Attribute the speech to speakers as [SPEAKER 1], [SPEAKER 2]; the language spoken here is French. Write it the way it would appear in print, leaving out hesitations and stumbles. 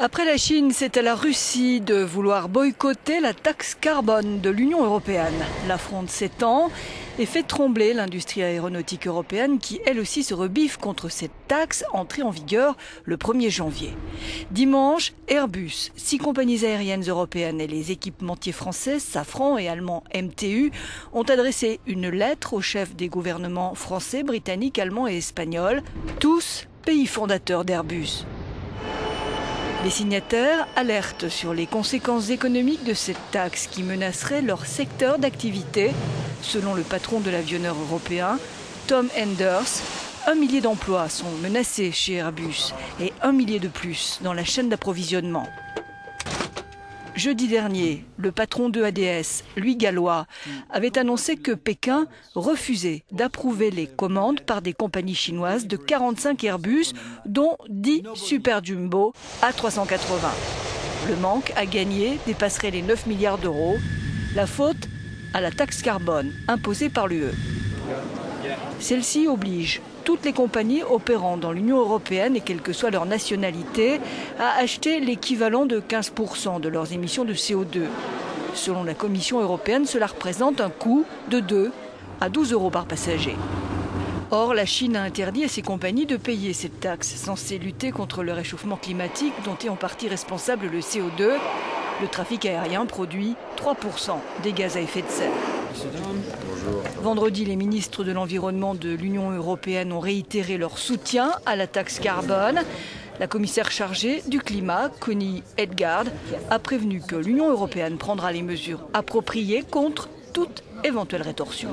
[SPEAKER 1] Après la Chine, c'est à la Russie de vouloir boycotter la taxe carbone de l'Union européenne. La fronde s'étend et fait trembler l'industrie aéronautique européenne qui, elle aussi, se rebiffe contre cette taxe entrée en vigueur le 1er janvier. Dimanche, Airbus, 6 compagnies aériennes européennes et les équipementiers français, Safran et allemand MTU, ont adressé une lettre aux chefs des gouvernements français, britanniques, allemands et espagnols, tous pays fondateurs d'Airbus. Les signataires alertent sur les conséquences économiques de cette taxe qui menacerait leur secteur d'activité. Selon le patron de l'avionneur européen, Tom Enders, 1 millier d'emplois sont menacés chez Airbus et 1 millier de plus dans la chaîne d'approvisionnement. Jeudi dernier, le patron de ADS, Louis Gallois, avait annoncé que Pékin refusait d'approuver les commandes par des compagnies chinoises de 45 Airbus, dont 10 Super Jumbo A380. Le manque à gagner dépasserait les 9 milliards d'euros. La faute à la taxe carbone imposée par l'UE. Celle-ci oblige toutes les compagnies opérant dans l'Union européenne et quelle que soit leur nationalité à acheter l'équivalent de 15% de leurs émissions de CO2. Selon la Commission européenne, cela représente un coût de 2 à 12 euros par passager. Or, la Chine a interdit à ces compagnies de payer cette taxe, censée lutter contre le réchauffement climatique dont est en partie responsable le CO2. Le trafic aérien produit 3% des gaz à effet de serre.
[SPEAKER 2] Bonjour.
[SPEAKER 1] Vendredi, les ministres de l'Environnement de l'Union européenne ont réitéré leur soutien à la taxe carbone. La commissaire chargée du climat, Connie Hedegaard, a prévenu que l'Union européenne prendra les mesures appropriées contre toute éventuelle rétorsion.